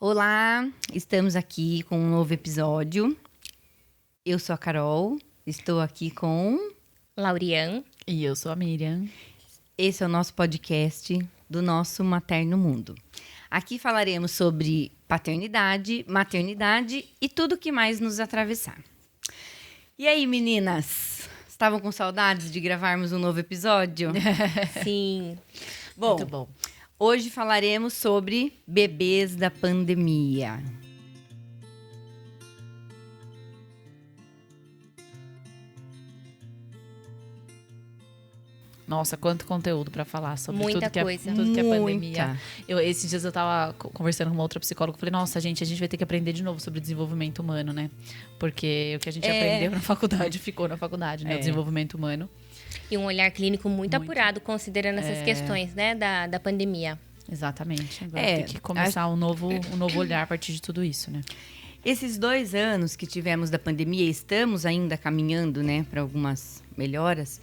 Olá, estamos aqui com um novo episódio. Eu sou a Carol, estou aqui com... Laurian. E eu sou a Miriam. Esse é o nosso podcast do nosso Materno Mundo. Aqui falaremos sobre paternidade, maternidade e tudo que mais nos atravessar. E aí, meninas? Estavam com saudades de gravarmos um novo episódio? Sim. Muito bom. Hoje falaremos sobre bebês da pandemia. Nossa, quanto conteúdo pra falar sobre Muita tudo coisa. tudo que é Muita. pandemia. Esses dias eu tava conversando com uma outra psicóloga e falei, nossa, gente, a gente vai ter que aprender de novo sobre desenvolvimento humano, né? Porque o que a gente aprendeu na faculdade ficou na faculdade, né? O desenvolvimento humano. E um olhar clínico muito apurado, considerando essas questões, né, da pandemia. Exatamente. Agora tem que começar um novo olhar a partir de tudo isso, né? Esses 2 anos que tivemos da pandemia, estamos ainda caminhando, né, para algumas melhoras.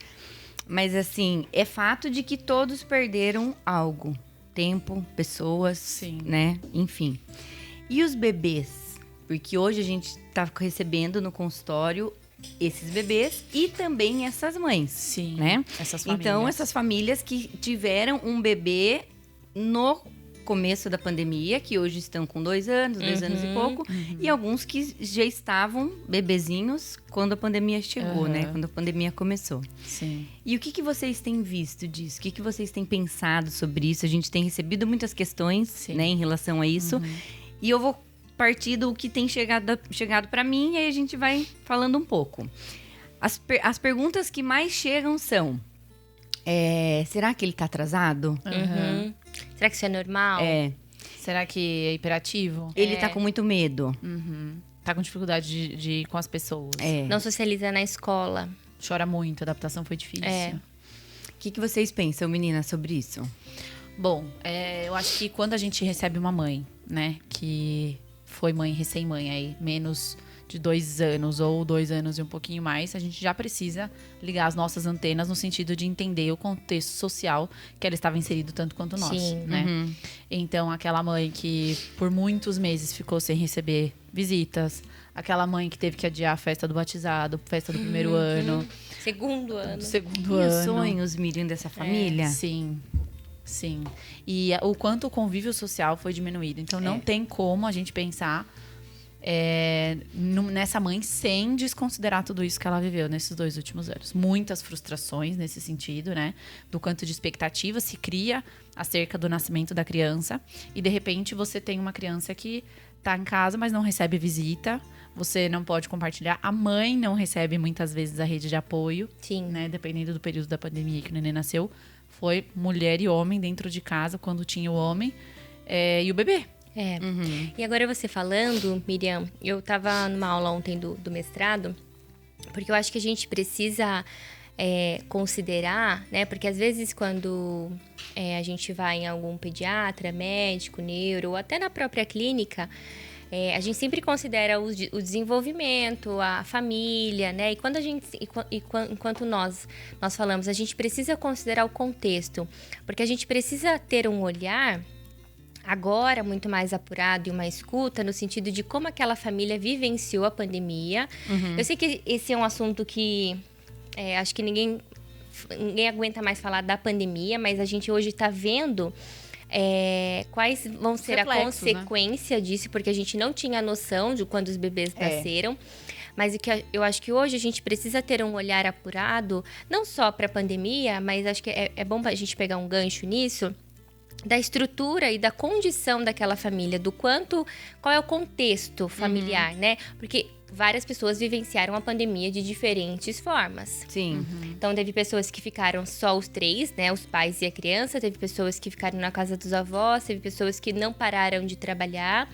Mas, assim, é fato de que todos perderam algo. Tempo, pessoas, Sim. né? Enfim. E os bebês? Porque hoje a gente está recebendo no consultório esses bebês e também essas mães. Sim, né? essas famílias. Então, essas famílias que tiveram um bebê no começo da pandemia, que hoje estão com 2 anos, 2 anos e pouco, e alguns que já estavam bebezinhos quando a pandemia chegou, né? Quando a pandemia começou. Sim. E o que vocês têm visto disso? O que vocês têm pensado sobre isso? A gente tem recebido muitas questões, né, em relação a isso. E eu vou partir do que tem chegado para mim e aí a gente vai falando um pouco. As perguntas que mais chegam são... será que ele tá atrasado? Será que isso é normal? Será que é hiperativo? Ele tá com muito medo? Tá com dificuldade de ir com as pessoas? Não socializa na escola? Chora muito, a adaptação foi difícil. O que vocês pensam, meninas, sobre isso? Bom, eu acho que quando a gente recebe uma mãe, né, que foi mãe, recém-mãe, aí menos de 2 anos ou 2 anos e um pouquinho mais, a gente já precisa ligar as nossas antenas no sentido de entender o contexto social que ela estava inserido tanto quanto nós, Sim. né? Então, aquela mãe que por muitos meses ficou sem receber visitas, aquela mãe que teve que adiar a festa do batizado, festa do primeiro ano, Segundo ano. do segundo E os ano. sonhos, Miriam, dessa família? Sim, sim. E o quanto o convívio social foi diminuído. Então, não tem como a gente pensar nessa mãe sem desconsiderar tudo isso que ela viveu nesses 2 últimos anos. Muitas frustrações nesse sentido, né? Do quanto de expectativa se cria acerca do nascimento da criança. E, de repente, você tem uma criança que tá em casa, mas não recebe visita. Você não pode compartilhar. A mãe não recebe, muitas vezes, a rede de apoio. Sim. Né? Dependendo do período da pandemia que o neném nasceu. Foi mulher e homem dentro de casa, quando tinha o homem e o bebê. E agora você falando, Miriam, eu tava numa aula ontem do mestrado, porque eu acho que a gente precisa considerar, né? Porque às vezes quando a gente vai em algum pediatra, médico, neuro, ou até na própria clínica, a gente sempre considera o desenvolvimento, a família, né? E quando a gente, enquanto nós falamos, a gente precisa considerar o contexto, porque a gente precisa ter um olhar agora muito mais apurado e uma escuta no sentido de como aquela família vivenciou a pandemia. Eu sei que esse é um assunto que acho que ninguém aguenta mais falar da pandemia, mas a gente hoje está vendo quais vão ser reflexos, a consequência disso, porque a gente não tinha noção de quando os bebês nasceram. Mas o que eu acho que hoje a gente precisa ter um olhar apurado, não só para a pandemia, mas acho que é bom a gente pegar um gancho nisso, da estrutura e da condição daquela família, qual é o contexto familiar, né? Porque várias pessoas vivenciaram a pandemia de diferentes formas. Sim. Então, teve pessoas que ficaram só os 3, né? Os pais e a criança. Teve pessoas que ficaram na casa dos avós. Teve pessoas que não pararam de trabalhar.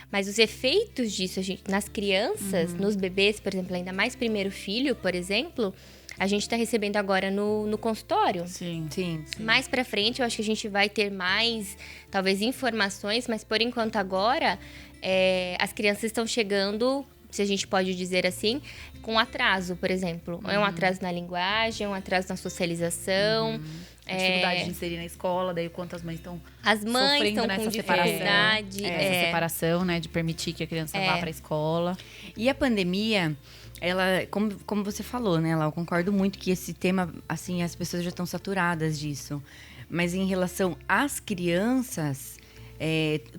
Mas os efeitos disso, nas crianças, nos bebês, por exemplo, ainda mais primeiro filho, por exemplo, a gente está recebendo agora no consultório. Sim. Mais pra frente, eu acho que a gente vai ter mais, talvez, informações, mas por enquanto agora, as crianças estão chegando se a gente pode dizer assim, com atraso, por exemplo. É um atraso na linguagem, é um atraso na socialização. A dificuldade de inserir na escola, daí quantas mães estão As mães sofrendo estão nessa com separação. dificuldade. Essa separação, né? De permitir que a criança vá para a escola. E a pandemia, ela, como você falou, né, Lau, eu concordo muito que esse tema, assim, as pessoas já estão saturadas disso. Mas em relação às crianças,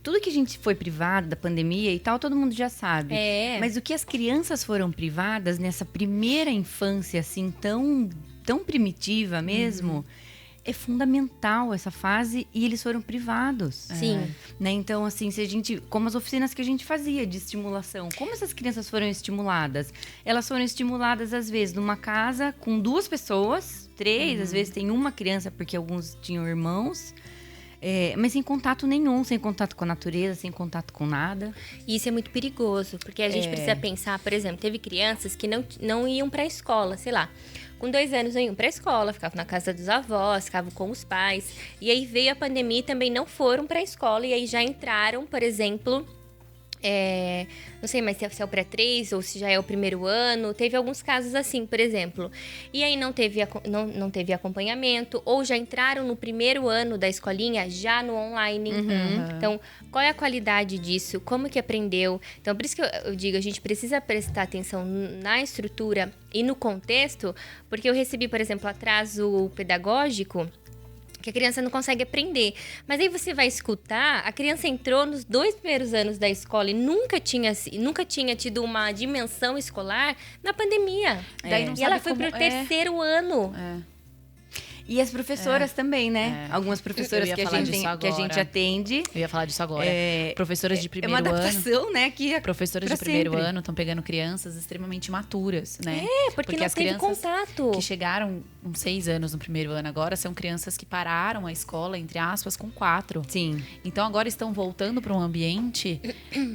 tudo que a gente foi privado da pandemia e tal, todo mundo já sabe. Mas o que as crianças foram privadas nessa primeira infância, assim, tão primitiva mesmo, é fundamental essa fase e eles foram privados. Sim. Né? Então, assim, se a gente, como as oficinas que a gente fazia de estimulação, como essas crianças foram estimuladas? Elas foram estimuladas, às vezes, numa casa com 2 pessoas, 3, às vezes tem uma criança, porque alguns tinham irmãos. Mas sem contato nenhum, sem contato com a natureza, sem contato com nada. E isso é muito perigoso, porque a gente precisa pensar, por exemplo, teve crianças que não iam para a escola, sei lá. Com 2 anos não iam para a escola, ficavam na casa dos avós, ficavam com os pais. E aí veio a pandemia e também não foram para a escola. E aí já entraram, por exemplo, não sei mais se é o pré-3 ou se já é o primeiro ano. Teve alguns casos assim, por exemplo. E aí não teve acompanhamento, ou já entraram no primeiro ano da escolinha já no online. Então, qual é a qualidade disso? Como que aprendeu? Então, por isso que eu digo, a gente precisa prestar atenção na estrutura e no contexto, porque eu recebi, por exemplo, atraso pedagógico, que a criança não consegue aprender. Mas aí você vai escutar, a criança entrou nos 2 primeiros anos da escola e nunca tinha tido uma dimensão escolar na pandemia. E ela foi pro 3º ano. E as professoras também, né? Algumas professoras que a gente atende. Eu ia falar disso agora. Professoras de primeiro ano. É uma adaptação, né? Professoras de primeiro ano estão pegando crianças extremamente imaturas, né? Porque não as teve crianças contato. que chegaram com 6 anos no primeiro ano agora são crianças que pararam a escola, entre aspas, com 4. Sim. Então agora estão voltando para um ambiente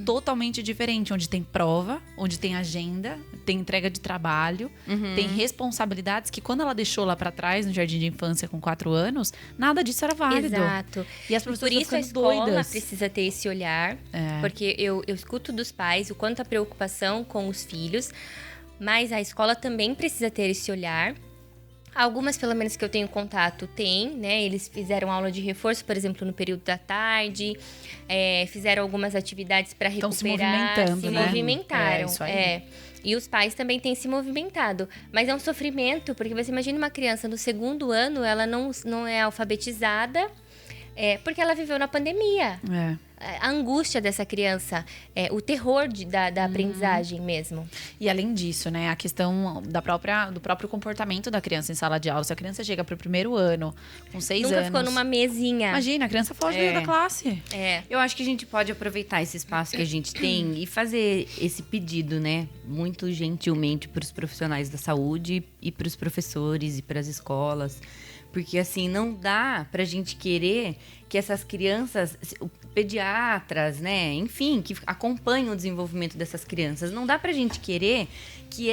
totalmente diferente, onde tem prova, onde tem agenda, tem entrega de trabalho, tem responsabilidades que quando ela deixou lá para trás no jardim de infância com 4 anos, nada disso era válido. Exato. E as pessoas Por isso a escola precisa ter esse olhar, porque eu escuto dos pais o quanto a preocupação com os filhos, mas a escola também precisa ter esse olhar. Algumas, pelo menos que eu tenho contato, tem, né? Eles fizeram aula de reforço, por exemplo, no período da tarde, fizeram algumas atividades para recuperar. Estão se movimentando, né? Movimentaram. Isso aí. E os pais também têm se movimentado. Mas é um sofrimento, porque você imagina uma criança no 2º ano, ela não é alfabetizada, porque ela viveu na pandemia. A angústia dessa criança, o terror da aprendizagem mesmo. E além disso, né, a questão do próprio comportamento da criança em sala de aula. Se a criança chega para o primeiro ano, com 6 anos... Nunca ficou numa mesinha. Imagina, a criança foge do meio da classe. Eu acho que a gente pode aproveitar esse espaço que a gente tem e fazer esse pedido, né, muito gentilmente para os profissionais da saúde e para os professores e para as escolas. Porque, assim, não dá pra gente querer que essas crianças, pediatras, né, enfim, que acompanham o desenvolvimento dessas crianças, não dá pra gente querer que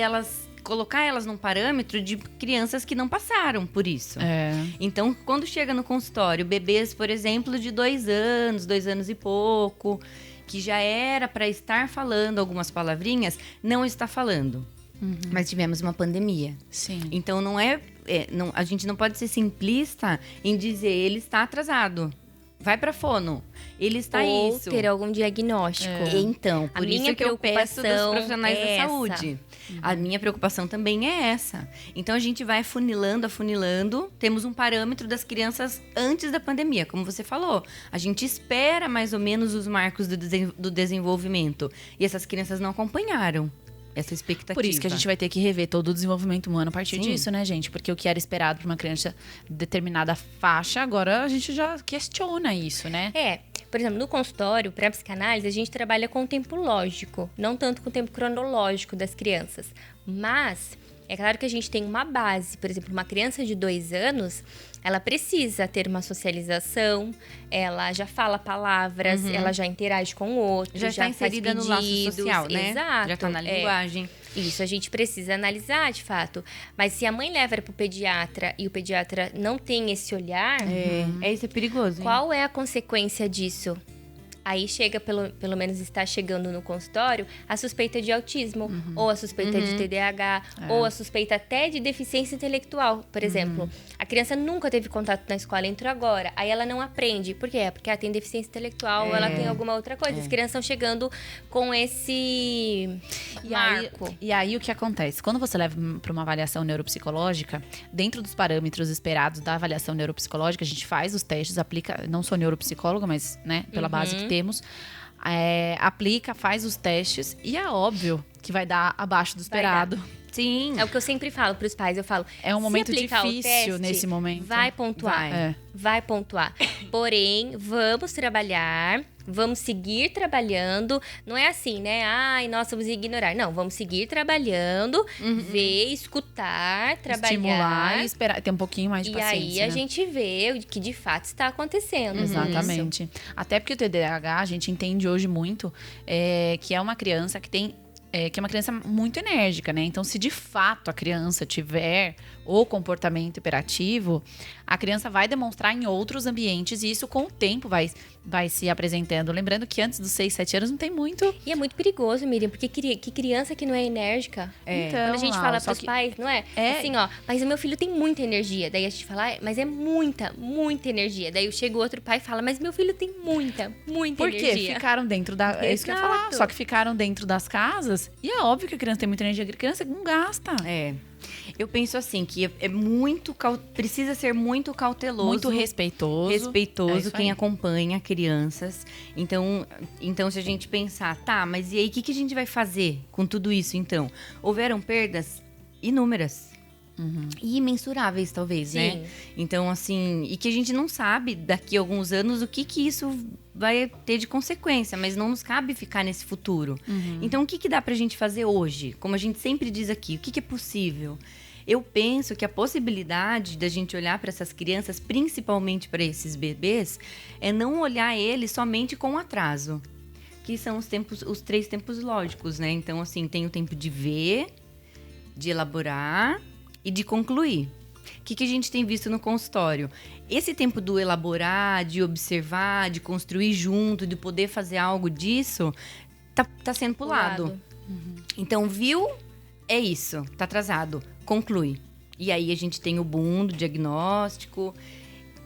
colocar elas num parâmetro de crianças que não passaram por isso. Então, quando chega no consultório, bebês, por exemplo, de 2 anos e pouco, que já era pra estar falando algumas palavrinhas, não está falando. Mas tivemos uma pandemia. Sim. Então, a gente não pode ser simplista em dizer ele está atrasado. Vai para fono. Ele está ou isso. ter algum diagnóstico. Então, por isso que eu peço dos profissionais da saúde. A minha preocupação também é essa. Então, a gente vai afunilando. Temos um parâmetro das crianças antes da pandemia, como você falou. A gente espera mais ou menos os marcos do desenvolvimento. E essas crianças não acompanharam essa expectativa. Por isso que a gente vai ter que rever todo o desenvolvimento humano a partir disso, né, gente? Porque o que era esperado para uma criança de determinada faixa, agora a gente já questiona isso, né? Por exemplo, no consultório, para a psicanálise, a gente trabalha com o tempo lógico, não tanto com o tempo cronológico das crianças. Mas é claro que a gente tem uma base. Por exemplo, uma criança de 2 anos, ela precisa ter uma socialização, ela já fala palavras, ela já interage com o outro, já está inserida no laço social, né? Exato. Já está na linguagem. Isso, a gente precisa analisar, de fato. Mas se a mãe leva para o pediatra e o pediatra não tem esse olhar... Isso é perigoso. Qual é a consequência disso? Aí chega, pelo menos está chegando no consultório, a suspeita de autismo, ou a suspeita de TDAH, ou a suspeita até de deficiência intelectual, por exemplo. A criança nunca teve contato na escola, entrou agora, aí ela não aprende. Por quê? Porque ela tem deficiência intelectual, ou ela tem alguma outra coisa. As crianças estão chegando com esse marco. E aí o que acontece? Quando você leva para uma avaliação neuropsicológica, dentro dos parâmetros esperados da avaliação neuropsicológica, a gente faz os testes, aplica, não sou neuropsicóloga, mas né, pela base que temos, aplica, faz os testes e é óbvio que vai dar abaixo do esperado. Sim. É o que eu sempre falo para os pais. Eu falo, é um momento aplicar difícil o teste, nesse momento. Vai pontuar. Vai pontuar. Porém, vamos trabalhar, vamos seguir trabalhando. Não é assim, né? Ai, nós vamos ignorar. Não, vamos seguir trabalhando, ver, escutar, trabalhar. Estimular e esperar, ter um pouquinho mais de paciência. E aí a gente vê o que de fato está acontecendo. Exatamente. Isso. Até porque o TDAH, a gente entende hoje muito que é uma criança que tem... que é uma criança muito enérgica, né? Então, se de fato a criança tiver o comportamento hiperativo, a criança vai demonstrar em outros ambientes e isso com o tempo vai se apresentando. Lembrando que antes dos 6, 7 anos não tem muito... E é muito perigoso, Miriam, porque que criança que não é enérgica? Então, quando a gente fala pros pais, não é? Assim, ó, mas o meu filho tem muita energia. Daí a gente fala, mas é muita, muita energia. Daí chega o outro pai e fala, mas meu filho tem muita energia. Por quê? Ficaram dentro da... É isso que eu ia falar. Só que ficaram dentro das casas e é óbvio que a criança tem muita energia. A criança não gasta. Eu penso assim, que precisa ser muito cauteloso. Muito respeitoso. Respeitoso quem acompanha crianças. Então, se a gente pensar, tá, mas e aí, o que a gente vai fazer com tudo isso, então? Houveram perdas inúmeras. E imensuráveis, talvez, né? Então, assim, e que a gente não sabe daqui a alguns anos o que isso vai ter de consequência, mas não nos cabe ficar nesse futuro. Então, o que dá pra gente fazer hoje? Como a gente sempre diz aqui, o que é possível? Eu penso que a possibilidade da gente olhar para essas crianças, principalmente para esses bebês, é não olhar eles somente com atraso, que são os 3 tempos lógicos, né? Então, assim, tem o tempo de ver, de elaborar e de concluir. O que a gente tem visto no consultório? Esse tempo do elaborar, de observar, de construir junto, de poder fazer algo disso, tá sendo pulado. Então, viu? É isso, tá atrasado. Conclui. E aí a gente tem o boom do diagnóstico,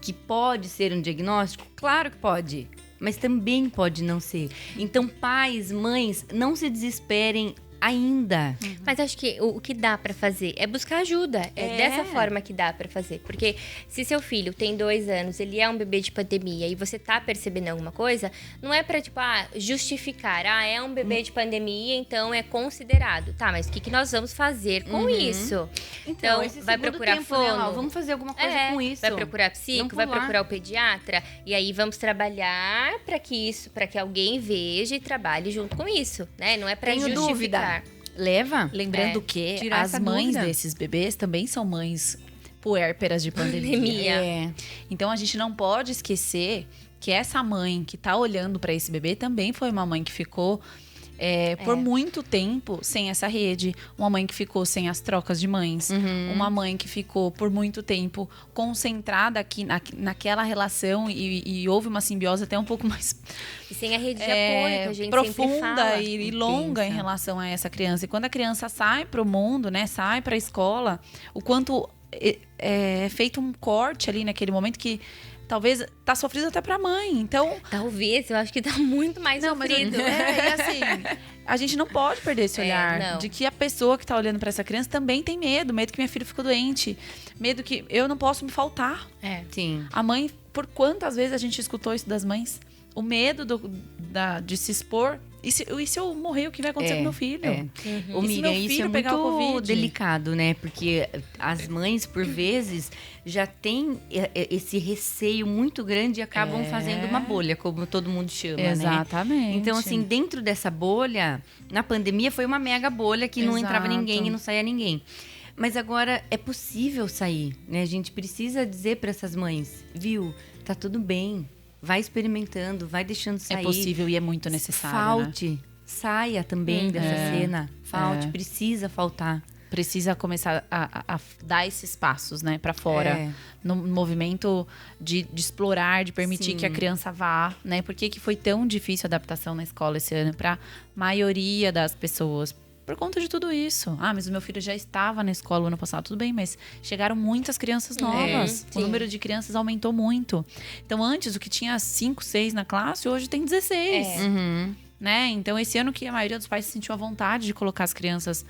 que pode ser um diagnóstico? Claro que pode, mas também pode não ser. Então, pais, mães, não se desesperem ainda. Mas acho que o que dá pra fazer é buscar ajuda. É dessa forma que dá pra fazer. Porque se seu filho tem 2 anos, ele é um bebê de pandemia e você tá percebendo alguma coisa, não é pra, tipo, justificar. É um bebê de pandemia, então é considerado. Tá, mas o que nós vamos fazer com isso? Então vai procurar fono. Né, vamos fazer alguma coisa com isso. Vai procurar psico, vai procurar o pediatra. E aí vamos trabalhar pra que alguém veja e trabalhe junto com isso, né? Não é pra justificar. Dúvida. Leva. Lembrando que as mães desses bebês também são mães puérperas de pandemia. Então a gente não pode esquecer que essa mãe que tá olhando para esse bebê também foi uma mãe que ficou por muito tempo sem essa rede, uma mãe que ficou sem as trocas de mães, uma mãe que ficou por muito tempo concentrada aqui naquela relação e houve uma simbiose até um pouco mais e sem a rede de apoio, que a gente profunda e longa em relação a essa criança. E quando a criança sai para o mundo, né, sai para a escola, o quanto é feito um corte ali naquele momento que talvez tá sofrido até pra mãe, então... Talvez, eu acho que tá muito mais sofrido. E assim, a gente não pode perder esse olhar de que a pessoa que tá olhando pra essa criança também tem medo que minha filha ficou doente, medo que eu não posso me faltar. Sim. A mãe, por quantas vezes a gente escutou isso das mães? O medo de se expor. E se eu morrer, o que vai acontecer com meu filho? Ô, Miriam, isso é muito delicado, né? Porque as mães, por vezes, já têm esse receio muito grande e acabam fazendo uma bolha, como todo mundo chama, né? Exatamente. Então, assim, dentro dessa bolha, na pandemia foi uma mega bolha que não entrava ninguém e não saía ninguém. Mas agora é possível sair, né? A gente precisa dizer para essas mães, viu? Tá tudo bem. Vai experimentando, vai deixando sair. É possível e é muito necessário, Falte, saia também dessa cena. Falte, precisa faltar. precisa começar a dar esses passos, né, para fora. No movimento de explorar, de permitir que a criança vá, né? Por que foi tão difícil a adaptação na escola esse ano para maioria das pessoas? Por conta de tudo isso. Ah, mas o meu filho já estava na escola o ano passado. Tudo bem, mas chegaram muitas crianças novas. O número de crianças aumentou muito. Então, antes, o que tinha 5, 6 na classe, hoje tem 16. Né? Então, esse ano que a maioria dos pais se sentiu à vontade de colocar as crianças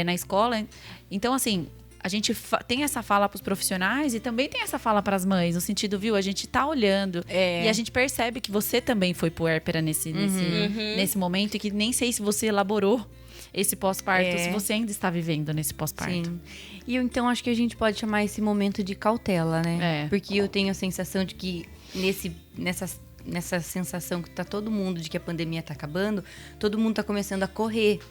na escola. Então, assim, a gente tem essa fala para os profissionais e também tem essa fala para as mães. No sentido, viu? A gente tá olhando e a gente percebe que você também foi puérpera nesse momento e que nem sei se você elaborou esse pós-parto, se você ainda está vivendo nesse pós-parto. Sim. E eu, então, acho que a gente pode chamar esse momento de cautela, né? Porque eu tenho a sensação de que nessa sensação que tá todo mundo de que a pandemia tá acabando, todo mundo tá começando a correr,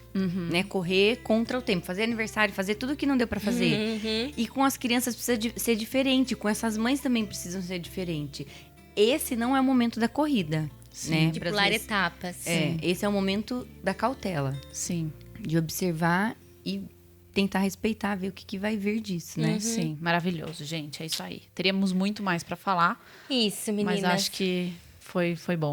né? Correr contra o tempo, fazer aniversário, fazer tudo que não deu para fazer. E com as crianças precisa ser diferente, com essas mães também precisam ser diferente. Esse não é o momento da corrida, né? De pular etapas. Esse é o momento da cautela. Sim. De observar e tentar respeitar, ver o que vai vir disso, né? Sim, maravilhoso, gente. É isso aí. Teríamos muito mais para falar. Isso, meninas. Mas acho que foi bom.